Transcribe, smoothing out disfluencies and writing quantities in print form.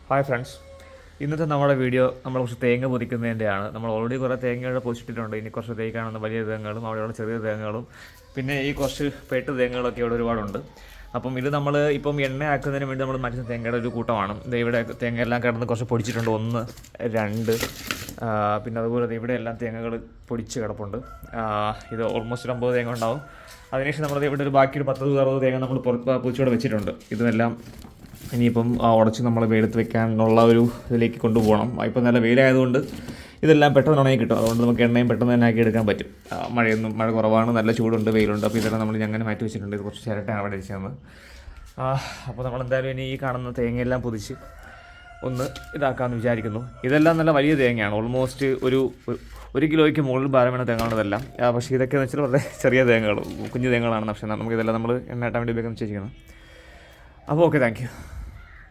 Hi friends, ഇന്നത്തെ നമ്മുടെ video നമ്മൾ കുറച്ച് തേങ്ങ പൊതിക്കുന്നതിൻ്റെയാണ്. നമ്മൾ ഓൾറെഡി കുറേ തേങ്ങയുടെ പൊതിച്ചിട്ടിട്ടുണ്ട്. ഇനി കുറച്ച് തേങ്ങ വലിയ തേങ്ങകളും അവിടെയുള്ള ചെറിയ തേങ്ങകളും പിന്നെ ഈ കുറച്ച് പെട്ട് തേങ്ങകളൊക്കെ ഇവിടെ ഒരുപാടുണ്ട്. അപ്പം ഇത് നമ്മൾ ഇപ്പം എണ്ണ ആക്കുന്നതിന് വേണ്ടി നമ്മൾ മാറ്റുന്ന തേങ്ങയുടെ ഒരു കൂട്ടമാണ്. ഇത് ഇവിടെ തേങ്ങ എല്ലാം കിടന്ന് കുറച്ച് പൊടിച്ചിട്ടുണ്ട്. 1, 2 പിന്നെ അതുപോലെ ഇവിടെ എല്ലാം തേങ്ങകൾ പൊടിച്ച് കിടപ്പുണ്ട്. ഇത് ഓൾമോസ്റ്റ് 50 തേങ്ങ ഉണ്ടാവും. അതിനുശേഷം നമ്മൾ ഇവിടെ ഒരു ബാക്കി ഒരു 10-60 തേങ്ങ നമ്മൾ പൊതിച്ചോടെ വെച്ചിട്ടുണ്ട്. ഇതെല്ലാം ഇനിയിപ്പം ഉടച്ച് നമ്മൾ വെയിലത്ത് വെക്കാനുള്ള ഒരു ഇതിലേക്ക് കൊണ്ടുപോകണം. ഇപ്പം നല്ല വെയിലായതുകൊണ്ട് ഇതെല്ലാം പെട്ടെന്ന് ഉണങ്ങി കിട്ടും. അതുകൊണ്ട് നമുക്ക് എണ്ണയും പെട്ടെന്ന് തന്നെ ആക്കി എടുക്കാൻ പറ്റും. മഴ കുറവാണ്, നല്ല ചൂടുണ്ട്, വെയിലുണ്ട്. അപ്പോൾ ഇതെല്ലാം നമ്മൾ അങ്ങനെ മാറ്റി വെച്ചിട്ടുണ്ട്. ഇത് കുറച്ച് ചിരട്ടയാണ് അവിടെ വെച്ചത്. അപ്പോൾ നമ്മളെന്തായാലും ഇനി ഈ കാണുന്ന തേങ്ങയെല്ലാം പൊതിച്ച് ഒന്ന് ഇതാക്കാമെന്ന് വിചാരിക്കുന്നു. ഇതെല്ലാം നല്ല വലിയ തേങ്ങയാണ്. ഓൾമോസ്റ്റ് ഒരു കിലോയ്ക്ക് മുകളിൽ ഭാരം വേണം തേങ്ങയാണ് ഇതെല്ലാം. പക്ഷേ ഇതൊക്കെ എന്ന് വെച്ചാൽ വളരെ ചെറിയ തേങ്ങകൾ, കുഞ്ഞു തേങ്ങകളാണ്. പക്ഷേ നമുക്കിതെല്ലാം നമ്മൾ എണ്ണ ആട്ടാൻ വേണ്ടി ഉപയോഗിക്കാൻ വെച്ചിരിക്കുന്നത്. അപ്പോൾ ഓക്കെ, താങ്ക് യു.